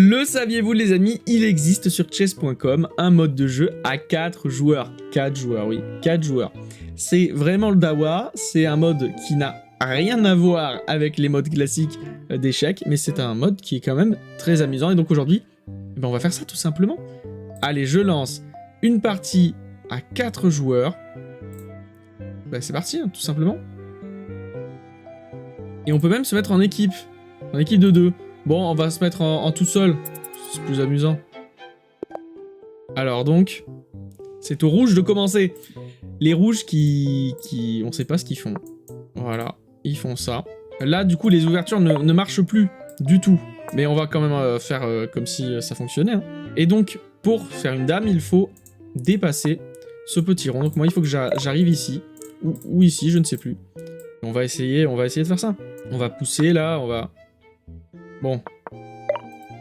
Le saviez-vous les amis, il existe sur chess.com un mode de jeu à 4 joueurs. 4 joueurs, oui, 4 joueurs. C'est vraiment le dawa, c'est un mode qui n'a rien à voir avec les modes classiques d'échecs, mais c'est un mode qui est quand même très amusant. Et donc aujourd'hui, on va faire ça tout simplement. Allez, je lance une partie à 4 joueurs. Bah, c'est parti, hein, tout simplement. Et on peut même se mettre en équipe de 2. Bon, on va se mettre en tout seul, c'est plus amusant. Alors donc, c'est aux rouges de commencer. Les rouges qui... on sait pas ce qu'ils font. Voilà, ils font ça. Là, du coup, les ouvertures ne marchent plus du tout. Mais on va quand même faire comme si ça fonctionnait. Hein. Et donc, pour faire une dame, il faut dépasser ce petit rond. Donc moi, il faut que j'arrive ici. Ou ici, je ne sais plus. On va essayer de faire ça. On va pousser là, on va... Bon.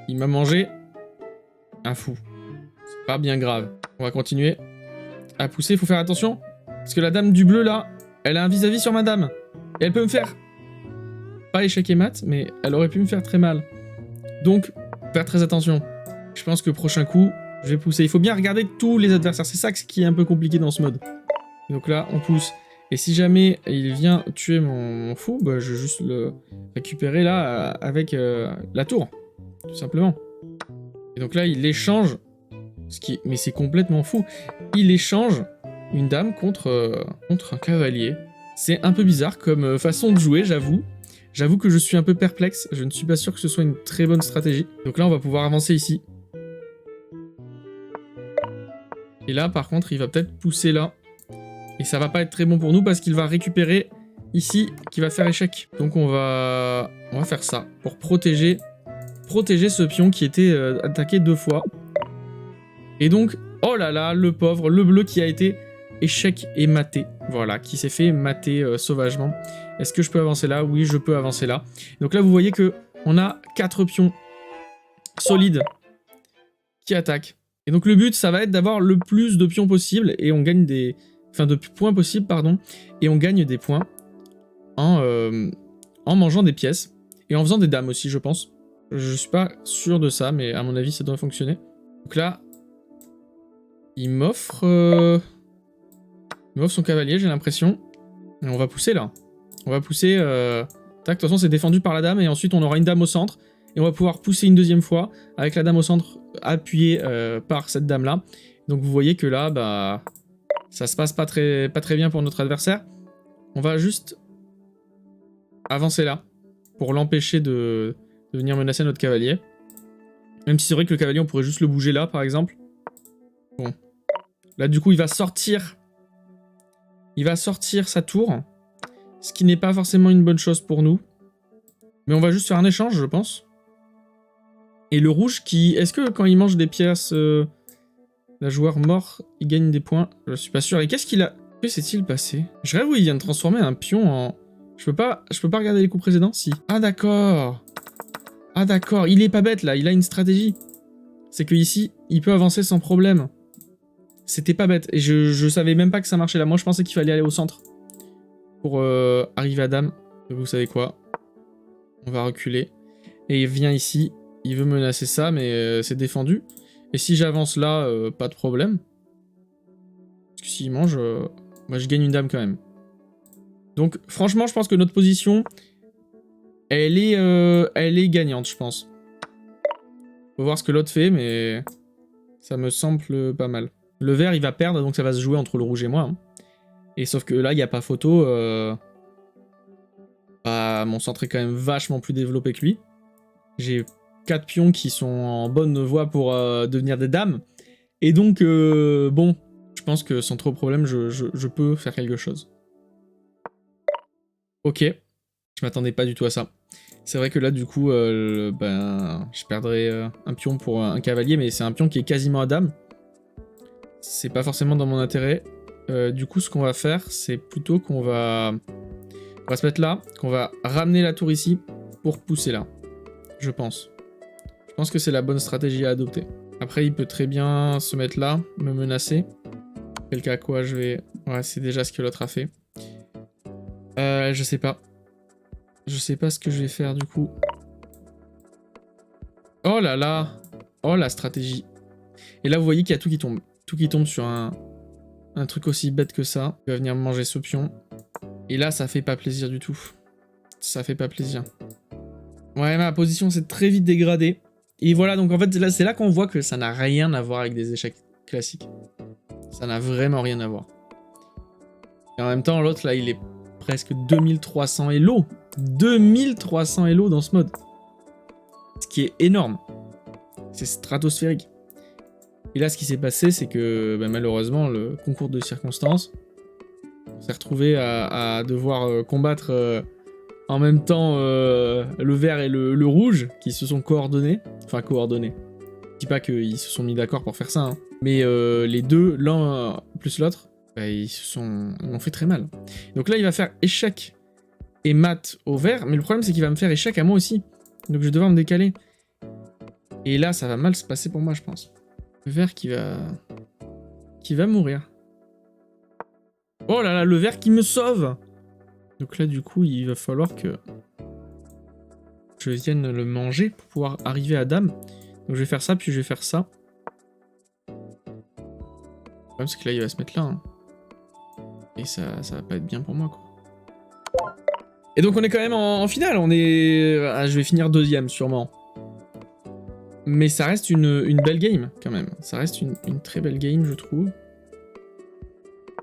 Il m'a mangé un fou. C'est pas bien grave. On va continuer à pousser, il faut faire attention. Parce que la dame du bleu là, elle a un vis-à-vis sur ma dame. Et elle peut me faire... Pas échec et mat, mais elle aurait pu me faire très mal. Donc, faire très attention. Je pense que prochain coup, je vais pousser. Il faut bien regarder tous les adversaires. C'est ça qui est un peu compliqué dans ce mode. Donc là, on pousse. Et si jamais il vient tuer mon fou, bah, je vais juste le récupérer là avec la tour. Tout simplement. Et donc là, il échange... Mais c'est complètement fou. Il échange une dame contre un cavalier. C'est un peu bizarre comme façon de jouer, j'avoue. J'avoue que je suis un peu perplexe. Je ne suis pas sûr que ce soit une très bonne stratégie. Donc là, on va pouvoir avancer ici. Et là, par contre, il va peut-être pousser là. Et ça va pas être très bon pour nous parce qu'il va récupérer ici, qui va faire échec. Donc on va faire ça pour protéger ce pion qui était attaqué 2 fois. Et donc, oh là là, le pauvre, le bleu qui a été échec et maté. Voilà, qui s'est fait mater sauvagement. Est-ce que je peux avancer là? Oui, je peux avancer là. Donc là, vous voyez que on a 4 pions solides qui attaquent. Et donc le but, ça va être d'avoir le plus de pions possible et on gagne des... Enfin, de points possibles, pardon. Et on gagne des points en mangeant des pièces. Et en faisant des dames aussi, je pense. Je suis pas sûr de ça, mais à mon avis, ça doit fonctionner. Donc là, il m'offre son cavalier, j'ai l'impression. Et on va pousser là. On va pousser... Tac, de toute façon, c'est défendu par la dame. Et ensuite, on aura une dame au centre. Et on va pouvoir pousser une deuxième fois avec la dame au centre appuyée par cette dame-là. Donc vous voyez que là, bah... Ça se passe pas très bien pour notre adversaire. On va juste avancer là pour l'empêcher de venir menacer notre cavalier. Même si c'est vrai que le cavalier, on pourrait juste le bouger là, par exemple. Bon. Là, du coup, il va sortir sa tour. Ce qui n'est pas forcément une bonne chose pour nous. Mais on va juste faire un échange, je pense. Et le rouge qui... Est-ce que quand il mange des pièces... La joueur mort, il gagne des points. Je suis pas sûr. Et qu'est-ce qu'il a... Que s'est-il passé? Je rêve où il vient de transformer un pion en... Je peux pas regarder les coups précédents? Si. Ah d'accord. Ah d'accord. Il est pas bête là. Il a une stratégie. C'est que ici, il peut avancer sans problème. C'était pas bête. Et je savais même pas que ça marchait là. Moi, je pensais qu'il fallait aller au centre. Pour arriver à dame. Vous savez quoi? On va reculer. Et il vient ici. Il veut menacer ça, mais c'est défendu. Et si j'avance là, pas de problème. Parce que s'il mange, moi je gagne une dame quand même. Donc franchement, je pense que notre position, elle est gagnante, je pense. Faut voir ce que l'autre fait, mais ça me semble pas mal. Le vert, il va perdre, donc ça va se jouer entre le rouge et moi. Hein. Et sauf que là, il n'y a pas photo. Bah, mon centre est quand même vachement plus développé que lui. J'ai 4 pions qui sont en bonne voie pour devenir des dames. Et donc, bon, je pense que sans trop de problème, je peux faire quelque chose. Ok, je m'attendais pas du tout à ça. C'est vrai que là, du coup, ben, je perdrais un pion pour un cavalier, mais c'est un pion qui est quasiment à dame. C'est pas forcément dans mon intérêt. Du coup, ce qu'on va faire, c'est plutôt qu'on va se mettre là, qu'on va ramener la tour ici pour pousser là, je pense. Je pense que c'est la bonne stratégie à adopter. Après, il peut très bien se mettre là, me menacer. Quel cas quoi, je vais... Ouais, c'est déjà ce que l'autre a fait. Je sais pas. Je sais pas ce que je vais faire, du coup. Oh là là. Oh la stratégie. Et là, vous voyez qu'il y a tout qui tombe. Tout qui tombe sur un truc aussi bête que ça. Il va venir manger ce pion. Et là, ça fait pas plaisir du tout. Ça fait pas plaisir. Ouais, ma position s'est très vite dégradée. Et voilà, donc en fait, c'est là qu'on voit que ça n'a rien à voir avec des échecs classiques. Ça n'a vraiment rien à voir. Et en même temps, l'autre, là, il est presque 2300 elo. 2300 elo dans ce mode. Ce qui est énorme. C'est stratosphérique. Et là, ce qui s'est passé, c'est que bah, malheureusement, le concours de circonstances, on s'est retrouvé à devoir combattre en même temps le vert et le rouge qui se sont coordonnés. Enfin, coordonnés. Je dis pas qu'ils se sont mis d'accord pour faire ça, hein. Mais les deux, l'un plus l'autre, bah, ils m'ont fait très mal. Donc là, il va faire échec et mat au vert, mais le problème, c'est qu'il va me faire échec à moi aussi. Donc je vais devoir me décaler. Et là, ça va mal se passer pour moi, je pense. Le vert qui va mourir. Oh là là, le vert qui me sauve! Donc là, du coup, il va falloir que je vienne le manger pour pouvoir arriver à dame. Donc je vais faire ça, puis je vais faire ça. Le problème, c'est que là, il va se mettre là. Hein. Et ça va pas être bien pour moi, quoi. Et donc, on est quand même en finale. On est... Ah, je vais finir deuxième, sûrement. Mais ça reste une belle game, quand même. Ça reste une très belle game, je trouve.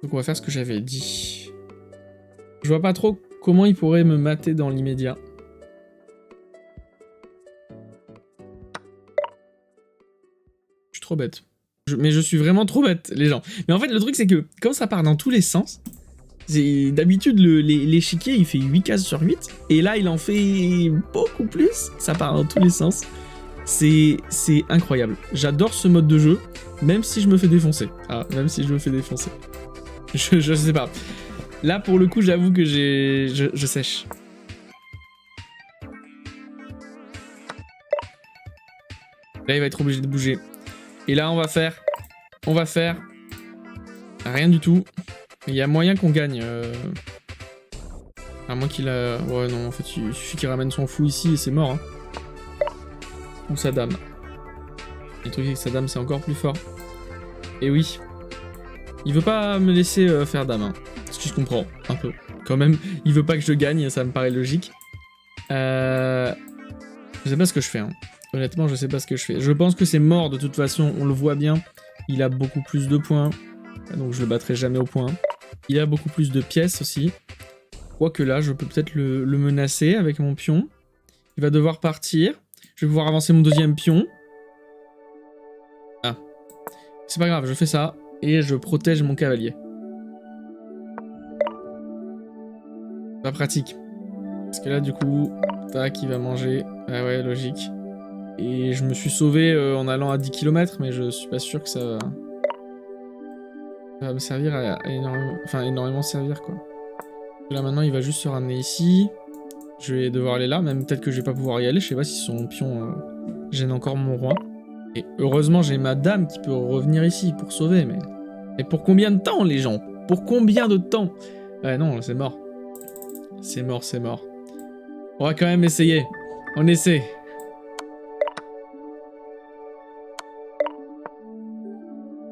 Donc on va faire ce que j'avais dit. Je vois pas trop comment il pourrait me mater dans l'immédiat. Je suis trop bête. Mais je suis vraiment trop bête, les gens. Mais en fait, le truc, c'est que quand ça part dans tous les sens, d'habitude, l'échiquier, il fait 8 cases sur 8. Et là, il en fait beaucoup plus. Ça part dans tous les sens. C'est incroyable. J'adore ce mode de jeu, même si je me fais défoncer. Ah, même si je me fais défoncer. Je sais pas. Là, pour le coup, j'avoue que je sèche. Là, il va être obligé de bouger. Et là, on va faire rien du tout. Il y a moyen qu'on gagne. À moins qu'il a... Ouais, non, en fait, il suffit qu'il ramène son fou ici et c'est mort. Hein. Ou sa dame. Le truc, c'est que sa dame, c'est encore plus fort. Et oui. Il veut pas me laisser faire dame. Hein. Ce que je comprends, un peu. Quand même, il veut pas que je gagne, ça me paraît logique. Je sais pas ce que je fais. Hein. Honnêtement, je sais pas ce que je fais. Je pense que c'est mort de toute façon, on le voit bien. Il a beaucoup plus de points. Donc je le battrai jamais au point. Il a beaucoup plus de pièces aussi. Quoique là, je peux peut-être le menacer avec mon pion. Il va devoir partir. Je vais pouvoir avancer mon deuxième pion. Ah. C'est pas grave, je fais ça. Et je protège mon cavalier. Pas pratique. Parce que là, du coup, tac, il va manger. Ah ouais, logique. Et je me suis sauvé en allant à 10 km, mais je suis pas sûr que ça va me servir à énormément... Enfin, énormément servir, quoi. Là, maintenant, il va juste se ramener ici. Je vais devoir aller là, même peut-être que je vais pas pouvoir y aller. Je sais pas si son pion gêne encore mon roi. Et heureusement, j'ai ma dame qui peut revenir ici pour sauver, mais... Et pour combien de temps, les gens? Pour combien de temps? Ouais, non, c'est mort. C'est mort, c'est mort. On va quand même essayer. On essaie.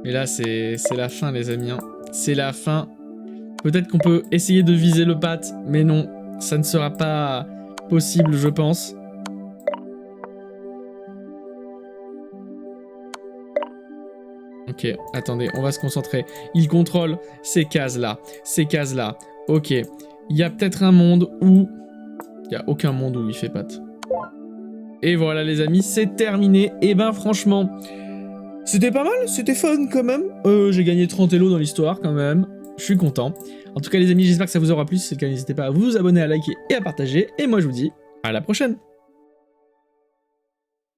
Mais là, c'est la fin, les amis. Hein. C'est la fin. Peut-être qu'on peut essayer de viser le pat, mais non. Ça ne sera pas possible, je pense. Ok, attendez, on va se concentrer. Il contrôle ces cases-là. Ces cases-là. Ok. Il y a peut-être un monde où... Il n'y a aucun monde où il fait patte. Et voilà, les amis, c'est terminé. Et ben, franchement, c'était pas mal. C'était fun, quand même. J'ai gagné 30 élos dans l'histoire, quand même. Je suis content. En tout cas, les amis, j'espère que ça vous aura plu. Si c'est le cas, n'hésitez pas à vous abonner, à liker et à partager. Et moi, je vous dis à la prochaine.